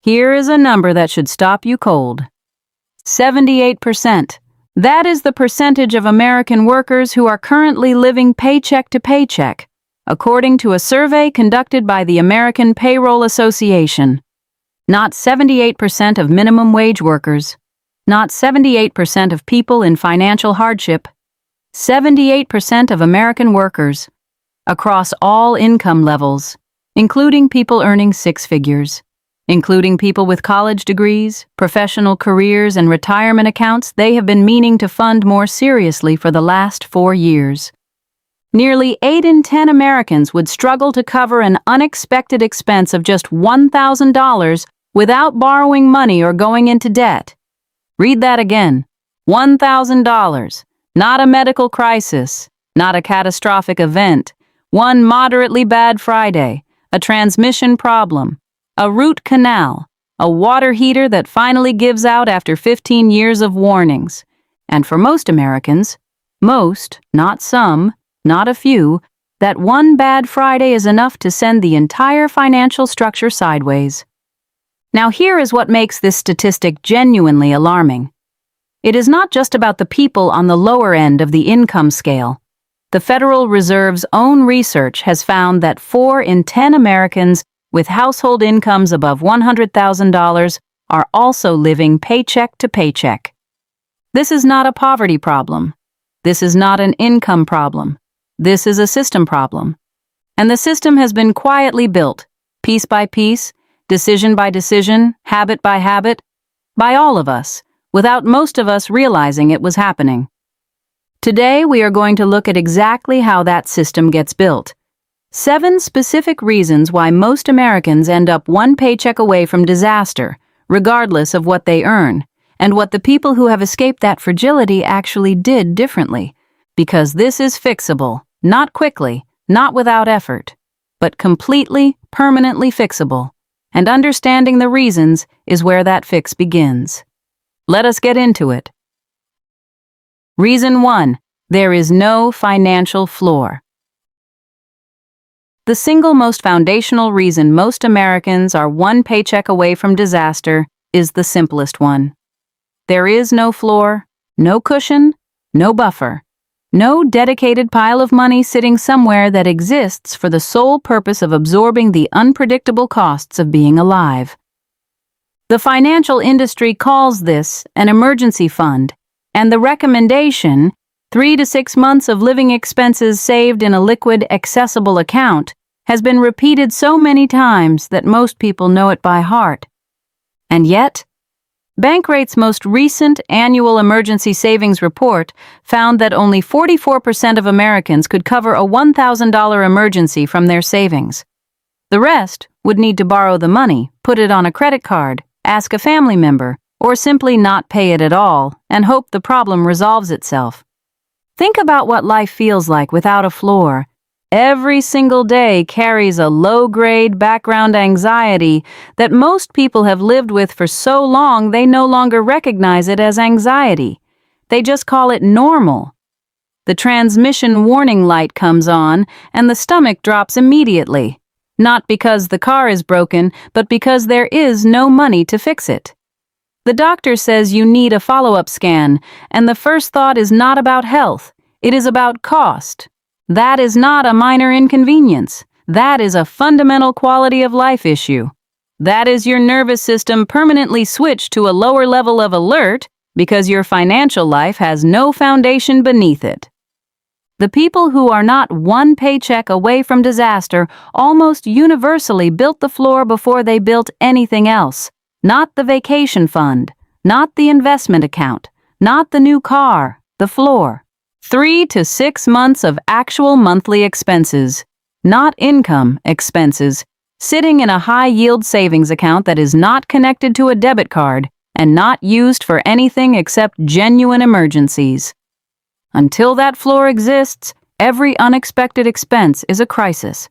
Here is a number that should stop you cold. 78%. That is the percentage of American workers who are currently living paycheck to paycheck, according to a survey conducted by the American Payroll Association. Not 78% of minimum wage workers, not 78% of people in financial hardship, 78% of American workers, across all income levels, including people earning six figures, including people with college degrees, professional careers, and retirement accounts they have been meaning to fund more seriously for the last 4 years. Nearly 8 in 10 Americans would struggle to cover an unexpected expense of just $1,000 without borrowing money or going into debt. Read that again. $1,000. Not a medical crisis, not a catastrophic event, one moderately bad Friday, a transmission problem, a root canal, a water heater that finally gives out after 15 years of warnings. And for most Americans, most, not some, not a few, that one bad Friday is enough to send the entire financial structure sideways. Now here is what makes this statistic genuinely alarming. It is not just about the people on the lower end of the income scale. The Federal Reserve's own research has found that 4 in 10 Americans with household incomes above $100,000 are also living paycheck to paycheck. This is not a poverty problem. This is not an income problem. This is a system problem. And the system has been quietly built, piece by piece, decision by decision, habit by habit, by all of us, without most of us realizing it was happening. Today, we are going to look at exactly how that system gets built. 7 specific reasons why most Americans end up one paycheck away from disaster, regardless of what they earn, and what the people who have escaped that fragility actually did differently. Because this is fixable, not quickly, not without effort, but completely, permanently fixable. And understanding the reasons is where that fix begins. Let us get into it. Reason 1. There is no financial floor. The single most foundational reason most Americans are one paycheck away from disaster is the simplest one. There is no floor, no cushion, no buffer, no dedicated pile of money sitting somewhere that exists for the sole purpose of absorbing the unpredictable costs of being alive. The financial industry calls this an emergency fund, and the recommendation, 3 to 6 months of living expenses saved in a liquid, accessible account, has been repeated so many times that most people know it by heart. And yet, Bankrate's most recent annual emergency savings report found that only 44% of Americans could cover a $1,000 emergency from their savings. The rest would need to borrow the money, put it on a credit card, ask a family member, or simply not pay it at all and hope the problem resolves itself. Think about what life feels like without a floor. Every single day carries a low-grade background anxiety that most people have lived with for so long they no longer recognize it as anxiety. They just call it normal. The transmission warning light comes on and the stomach drops immediately. Not because the car is broken, but because there is no money to fix it. The doctor says you need a follow-up scan, and the first thought is not about health. It is about cost. That is not a minor inconvenience. That is a fundamental quality of life issue. That is your nervous system permanently switched to a lower level of alert because your financial life has no foundation beneath it. The people who are not one paycheck away from disaster almost universally built the floor before they built anything else. Not the vacation fund, not the investment account, not the new car, the floor. 3 to 6 months of actual monthly expenses, not income expenses, sitting in a high-yield savings account that is not connected to a debit card and not used for anything except genuine emergencies. Until that floor exists, every unexpected expense is a crisis.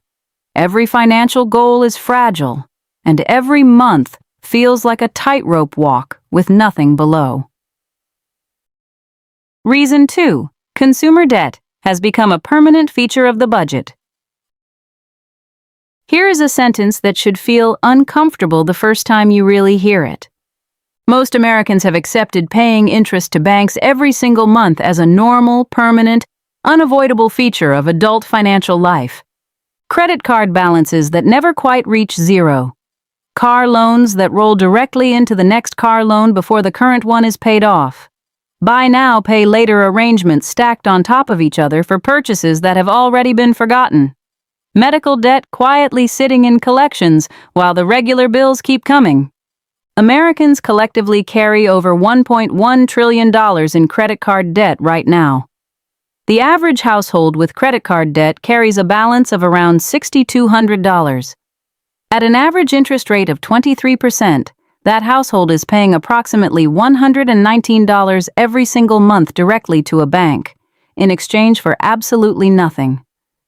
Every financial goal is fragile, and every month feels like a tightrope walk with nothing below. Reason 2. Consumer debt has become a permanent feature of the budget. Here is a sentence that should feel uncomfortable the first time you really hear it. Most Americans have accepted paying interest to banks every single month as a normal, permanent, unavoidable feature of adult financial life. Credit card balances that never quite reach zero. Car loans that roll directly into the next car loan before the current one is paid off. Buy now, pay later arrangements stacked on top of each other for purchases that have already been forgotten. Medical debt quietly sitting in collections while the regular bills keep coming. Americans collectively carry over $1.1 trillion in credit card debt right now. The average household with credit card debt carries a balance of around $6,200. At an average interest rate of 23%, that household is paying approximately $119 every single month directly to a bank, in exchange for absolutely nothing.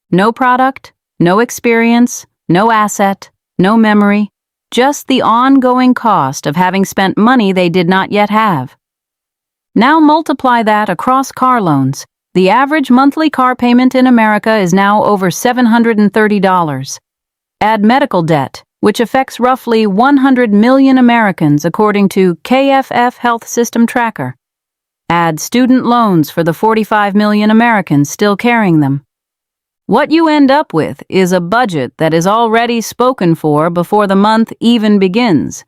No product, no experience, no asset, no memory, just the ongoing cost of having spent money they did not yet have. Now multiply that across car loans. The average monthly car payment in America is now over $730. Add medical debt, which affects roughly 100 million Americans according to KFF Health System Tracker. Add student loans for the 45 million Americans still carrying them. What you end up with is a budget that is already spoken for before the month even begins.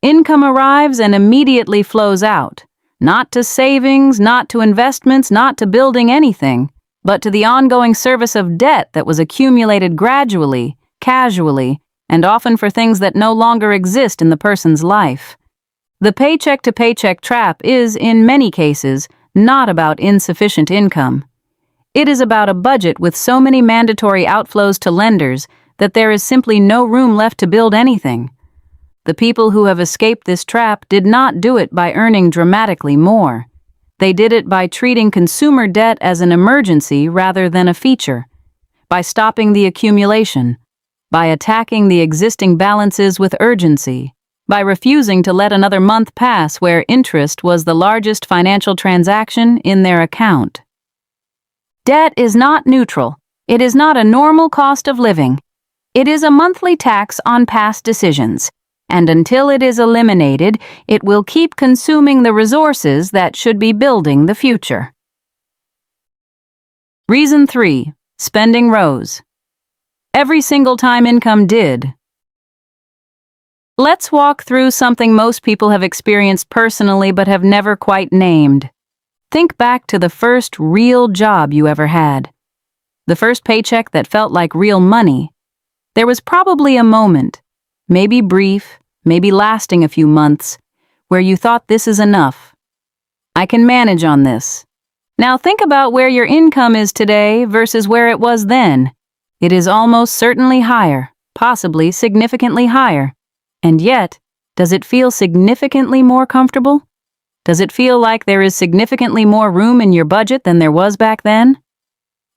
Income arrives and immediately flows out, not to savings, not to investments, not to building anything, but to the ongoing service of debt that was accumulated gradually, casually, and often for things that no longer exist in the person's life. The paycheck-to-paycheck trap is, in many cases, not about insufficient income. It is about a budget with so many mandatory outflows to lenders that there is simply no room left to build anything. The people who have escaped this trap did not do it by earning dramatically more. They did it by treating consumer debt as an emergency rather than a feature, by stopping the accumulation, by attacking the existing balances with urgency, by refusing to let another month pass where interest was the largest financial transaction in their account. Debt is not neutral. It is not a normal cost of living. It is a monthly tax on past decisions, and until it is eliminated, it will keep consuming the resources that should be building the future. Reason 3. Spending rose. Every single time income did. Let's walk through something most people have experienced personally but have never quite named. Think back to the first real job you ever had. The first paycheck that felt like real money. There was probably a moment, maybe brief, maybe lasting a few months, where you thought this is enough. I can manage on this. Now think about where your income is today versus where it was then. It is almost certainly higher, possibly significantly higher. And yet, does it feel significantly more comfortable? Does it feel like there is significantly more room in your budget than there was back then?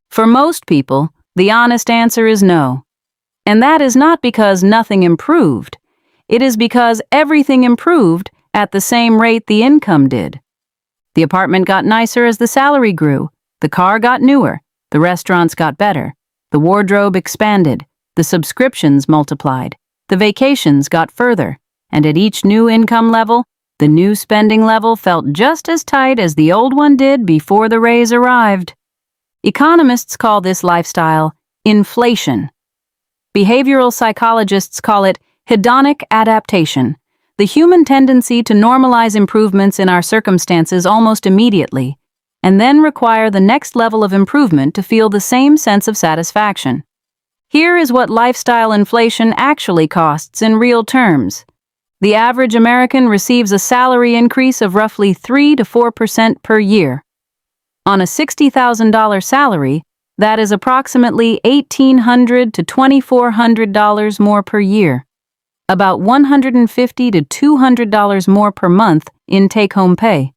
For most people, the honest answer is no. And that is not because nothing improved. It is because everything improved at the same rate the income did. The apartment got nicer as the salary grew. The car got newer. The restaurants got better. The wardrobe expanded. The subscriptions multiplied. The vacations got further. And at each new income level, the new spending level felt just as tight as the old one did before the raise arrived. Economists call this lifestyle inflation. Behavioral psychologists call it hedonic adaptation, the human tendency to normalize improvements in our circumstances almost immediately, and then require the next level of improvement to feel the same sense of satisfaction. Here is what lifestyle inflation actually costs in real terms. The average American receives a salary increase of roughly 3 to 4% per year. On a $60,000 salary, that is approximately $1,800 to $2,400 more per year, about $150 to $200 more per month in take-home pay.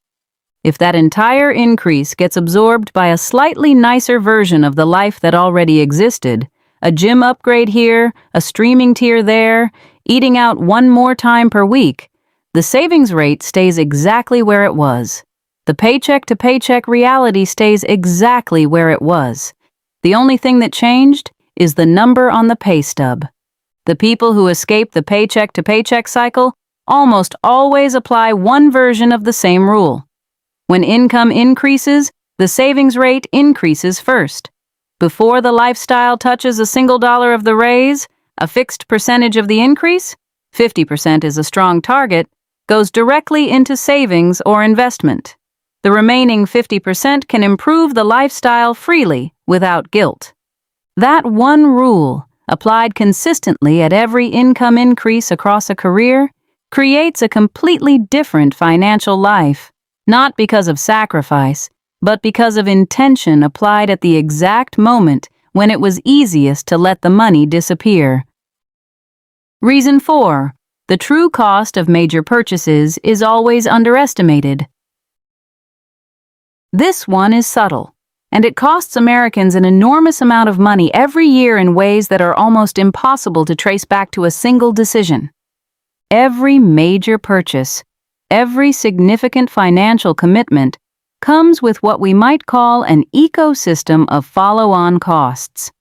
If that entire increase gets absorbed by a slightly nicer version of the life that already existed, a gym upgrade here, a streaming tier there, eating out one more time per week, the savings rate stays exactly where it was. The paycheck-to-paycheck reality stays exactly where it was. The only thing that changed is the number on the pay stub. The people who escape the paycheck to paycheck cycle almost always apply one version of the same rule. When income increases, the savings rate increases first. Before the lifestyle touches a single dollar of the raise, a fixed percentage of the increase, 50% is a strong target, goes directly into savings or investment. The remaining 50% can improve the lifestyle freely without guilt. That one rule, applied consistently at every income increase across a career, creates a completely different financial life, not because of sacrifice, but because of intention applied at the exact moment when it was easiest to let the money disappear. Reason 4. The true cost of major purchases is always underestimated. This one is subtle, and it costs Americans an enormous amount of money every year in ways that are almost impossible to trace back to a single decision. Every major purchase, every significant financial commitment, comes with what we might call an ecosystem of follow-on costs.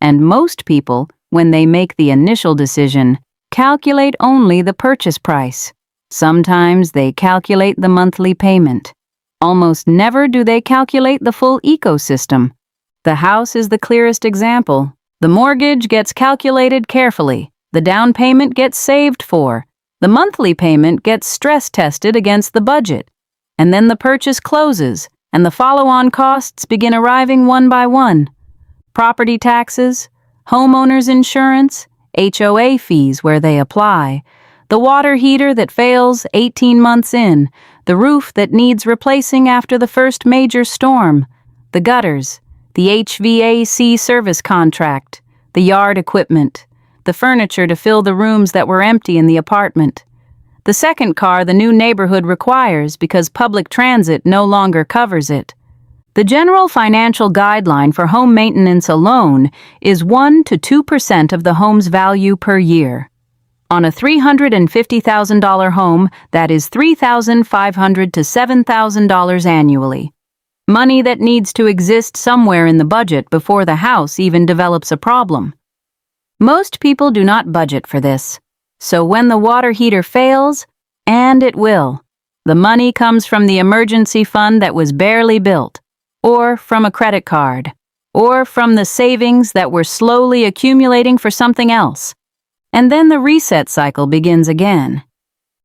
And most people, when they make the initial decision, calculate only the purchase price. Sometimes they calculate the monthly payment. Almost never do they calculate the full ecosystem. The house is the clearest example. The mortgage gets calculated carefully. The down payment gets saved for. The monthly payment gets stress-tested against the budget. And then the purchase closes, and the follow-on costs begin arriving one by one. Property taxes, homeowners insurance, HOA fees where they apply, the water heater that fails 18 months in, the roof that needs replacing after the first major storm, the gutters, the HVAC service contract, the yard equipment, the furniture to fill the rooms that were empty in the apartment, the second car the new neighborhood requires because public transit no longer covers it. The general financial guideline for home maintenance alone is 1 to 2% of the home's value per year. On a $350,000 home, that is $3,500 to $7,000 annually. Money that needs to exist somewhere in the budget before the house even develops a problem. Most people do not budget for this. So when the water heater fails, and it will, the money comes from the emergency fund that was barely built, or from a credit card, or from the savings that were slowly accumulating for something else. And then the reset cycle begins again.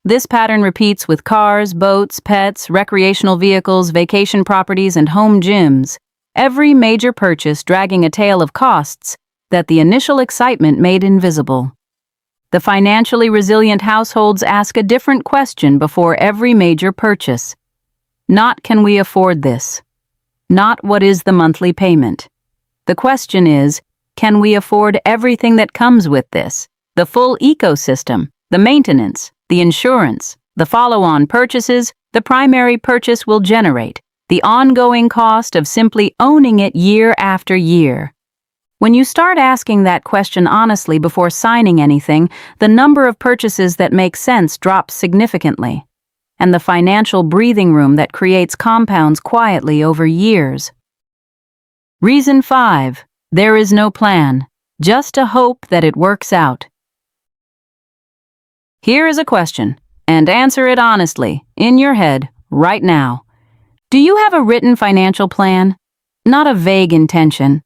This pattern repeats with cars, boats, pets, recreational vehicles, vacation properties, and home gyms, every major purchase dragging a tail of costs that the initial excitement made invisible. The financially resilient households ask a different question before every major purchase. Not can we afford this? Not what is the monthly payment? The question is, can we afford everything that comes with this? The full ecosystem, the maintenance, the insurance, the follow-on purchases the primary purchase will generate, the ongoing cost of simply owning it year after year. When you start asking that question honestly before signing anything, the number of purchases that make sense drops significantly, and the financial breathing room that creates compounds quietly over years. Reason 5. There is no plan, just a hope that it works out. Here is a question, and answer it honestly, in your head, right now. Do you have a written financial plan? Not a vague intention.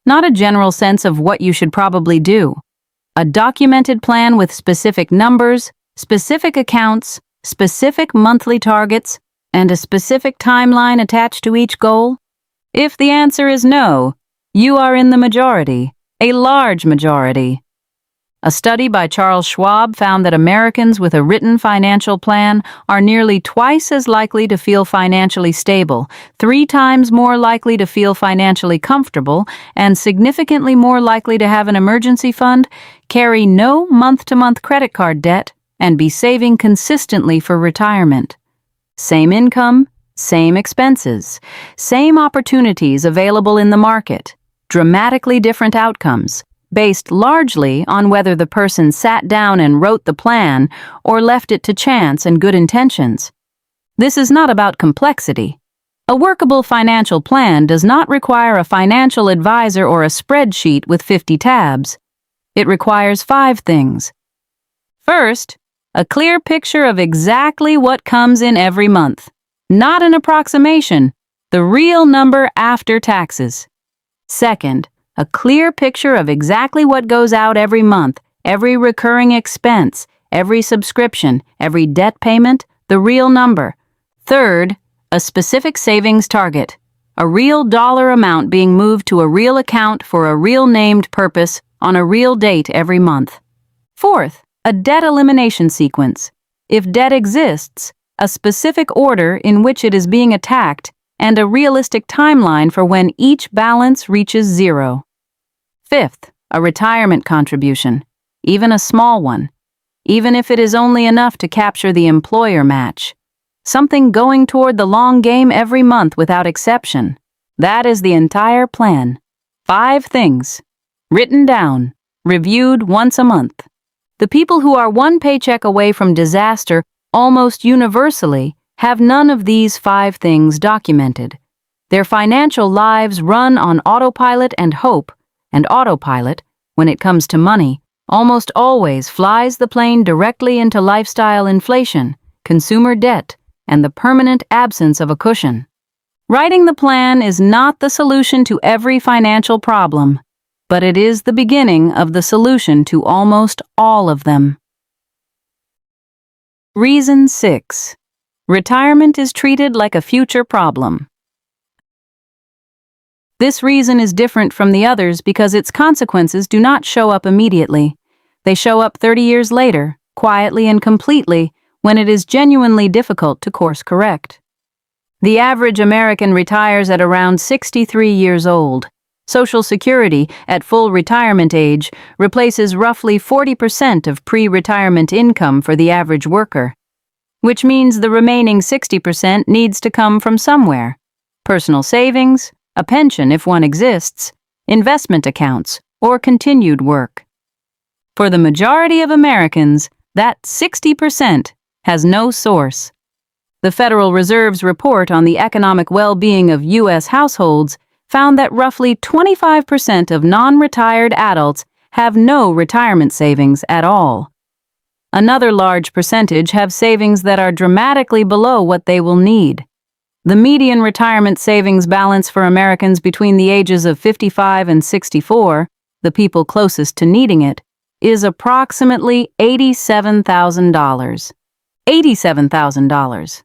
Not a general sense of what you should probably do. A documented plan with specific numbers, specific accounts, specific monthly targets, and a specific timeline attached to each goal? If the answer is no, you are in the majority, a large majority. A study by Charles Schwab found that Americans with a written financial plan are nearly twice as likely to feel financially stable, 3 times more likely to feel financially comfortable, and significantly more likely to have an emergency fund, carry no month-to-month credit card debt, and be saving consistently for retirement. Same income, same expenses, same opportunities available in the market, dramatically different outcomes, based largely on whether the person sat down and wrote the plan or left it to chance and good intentions. This is not about complexity. A workable financial plan does not require a financial advisor or a spreadsheet with 50 tabs. It requires 5 things. First, a clear picture of exactly what comes in every month. Not an approximation, the real number after taxes. Second, a clear picture of exactly what goes out every month, every recurring expense, every subscription, every debt payment, the real number. Third, a specific savings target, a real dollar amount being moved to a real account for a real named purpose on a real date every month. Fourth, a debt elimination sequence. If debt exists, a specific order in which it is being attacked and a realistic timeline for when each balance reaches 0. Fifth, a retirement contribution, even a small one, even if it is only enough to capture the employer match. Something going toward the long game every month without exception. That is the entire plan. 5 things. Written down, reviewed once a month. The people who are one paycheck away from disaster almost universally have none of these 5 things documented. Their financial lives run on autopilot and hope, and autopilot, when it comes to money, almost always flies the plane directly into lifestyle inflation, consumer debt, and the permanent absence of a cushion. Writing the plan is not the solution to every financial problem, but it is the beginning of the solution to almost all of them. Reason 6. Retirement is treated like a future problem. This reason is different from the others because its consequences do not show up immediately. They show up 30 years later, quietly and completely, when it is genuinely difficult to course correct. The average American retires at around 63 years old. Social Security, at full retirement age, replaces roughly 40% of pre-retirement income for the average worker, which means the remaining 60% needs to come from somewhere. Personal savings, a pension if one exists, investment accounts, or continued work. For the majority of Americans, that 60% has no source. The Federal Reserve's report on the economic well-being of U.S. households found that roughly 25% of non-retired adults have no retirement savings at all. Another large percentage have savings that are dramatically below what they will need. The median retirement savings balance for Americans between the ages of 55 and 64, the people closest to needing it, is approximately $87,000. $87,000.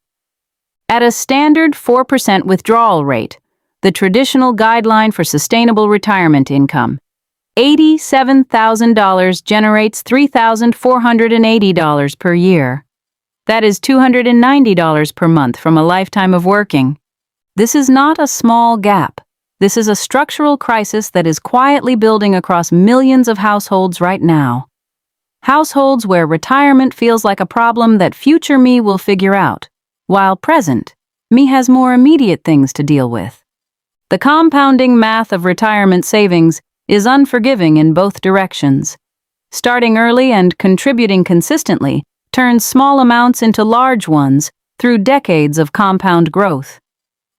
At a standard 4% withdrawal rate, the traditional guideline for sustainable retirement income, $87,000 generates $3,480 per year. That is $290 per month from a lifetime of working. This is not a small gap. This is a structural crisis that is quietly building across millions of households right now. Households where retirement feels like a problem that future me will figure out, while present me has more immediate things to deal with. The compounding math of retirement savings is unforgiving in both directions. Starting early and contributing consistently turns small amounts into large ones through decades of compound growth.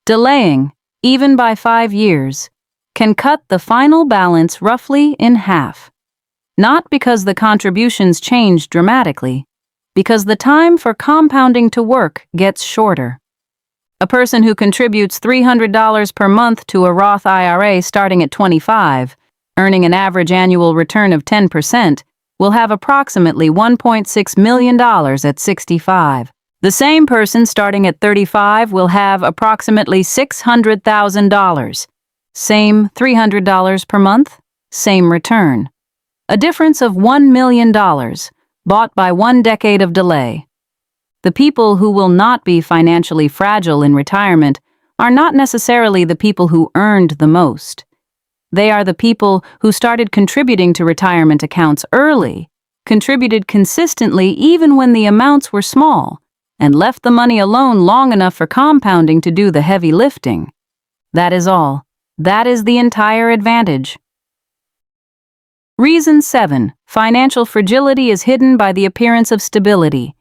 Delaying, even by 5 years, can cut the final balance roughly in half. Not because the contributions change dramatically, because the time for compounding to work gets shorter. A person who contributes $300 per month to a Roth IRA starting at 25, earning an average annual return of 10%, will have approximately $1.6 million at 65. The same person starting at 35 will have approximately $600,000. Same $300 per month, same return. A difference of $1 million, bought by 1 decade of delay. The people who will not be financially fragile in retirement are not necessarily the people who earned the most. They are the people who started contributing to retirement accounts early, contributed consistently even when the amounts were small, and left the money alone long enough for compounding to do the heavy lifting. That is all. That is the entire advantage. Reason 7. Financial fragility is hidden by the appearance of stability.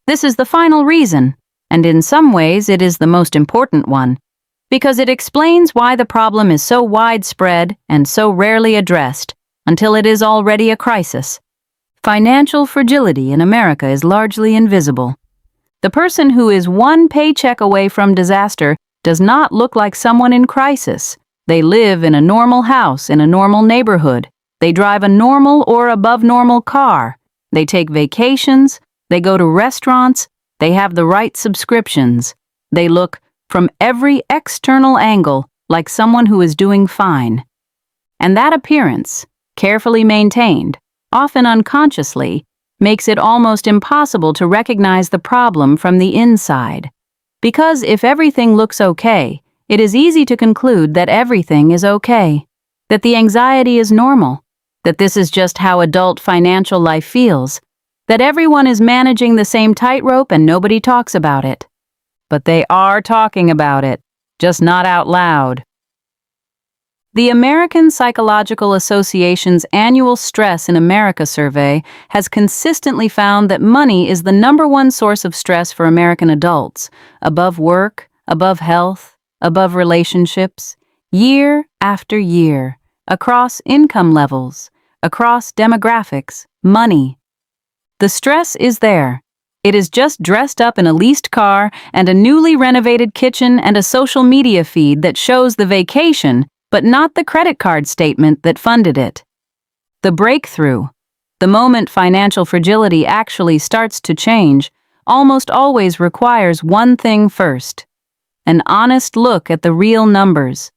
This is the final reason, and in some ways it is the most important one, because it explains why the problem is so widespread and so rarely addressed until it is already a crisis. Financial fragility in America is largely invisible. The person who is one paycheck away from disaster does not look like someone in crisis. They live in a normal house in a normal neighborhood. They drive a normal or above normal car. They take vacations. They go to restaurants. They have the right subscriptions. They look, from every external angle, like someone who is doing fine. And that appearance, carefully maintained, often unconsciously, makes it almost impossible to recognize the problem from the inside. Because if everything looks okay, it is easy to conclude that everything is okay, that the anxiety is normal, that this is just how adult financial life feels, that everyone is managing the same tightrope and nobody talks about it. But they are talking about it, just not out loud. The American Psychological Association's annual Stress in America survey has consistently found that money is the #1 source of stress for American adults, above work, above health, above relationships, year after year, across income levels, across demographics, money. The stress is there. It is just dressed up in a leased car and a newly renovated kitchen and a social media feed that shows the vacation, but not the credit card statement that funded it. The breakthrough, the moment financial fragility actually starts to change, almost always requires one thing first: an honest look at the real numbers.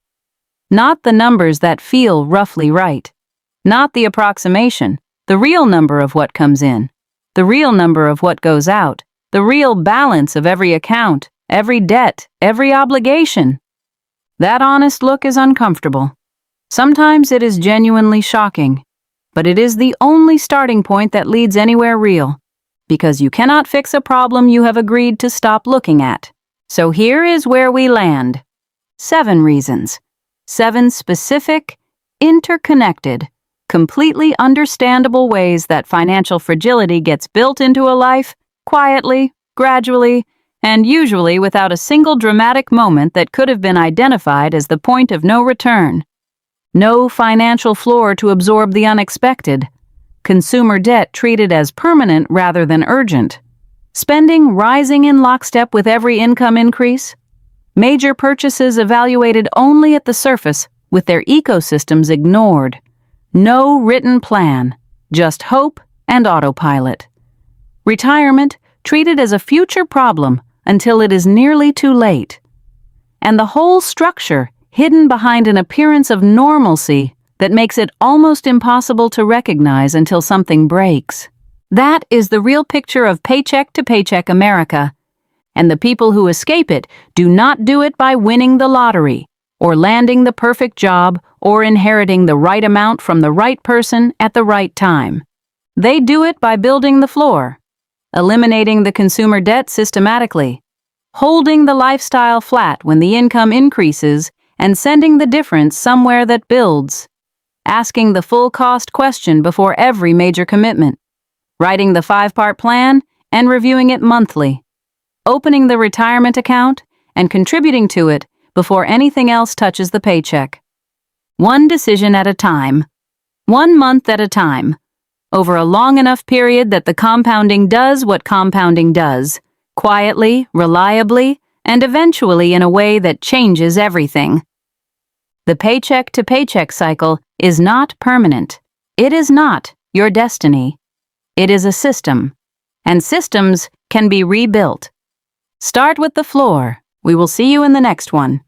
Not the numbers that feel roughly right. Not the approximation, the real number of what comes in, the real number of what goes out, the real balance of every account, every debt, every obligation. That honest look is uncomfortable. Sometimes it is genuinely shocking, but it is the only starting point that leads anywhere real, because you cannot fix a problem you have agreed to stop looking at. So here is where we land. 7 reasons. 7 specific, interconnected, completely understandable ways that financial fragility gets built into a life, quietly, gradually, and usually without a single dramatic moment that could have been identified as the point of no return. No financial floor to absorb the unexpected. Consumer debt treated as permanent rather than urgent. Spending rising in lockstep with every income increase. Major purchases evaluated only at the surface, with their ecosystems ignored. No written plan, just hope and autopilot. Retirement treated as a future problem until it is nearly too late. And the whole structure hidden behind an appearance of normalcy that makes it almost impossible to recognize until something breaks. That is the real picture of paycheck to paycheck America. And the people who escape it do not do it by winning the lottery, or landing the perfect job, or inheriting the right amount from the right person at the right time. They do it by building the floor, eliminating the consumer debt systematically, holding the lifestyle flat when the income increases, and sending the difference somewhere that builds, asking the full cost question before every major commitment, writing the 5-part plan and reviewing it monthly, opening the retirement account and contributing to it before anything else touches the paycheck. One decision at a time, 1 month at a time, over a long enough period that the compounding does what compounding does, quietly, reliably, and eventually in a way that changes everything. The paycheck to paycheck cycle is not permanent. It is not your destiny. It is a system, and systems can be rebuilt. Start with the floor. We will see you in the next one.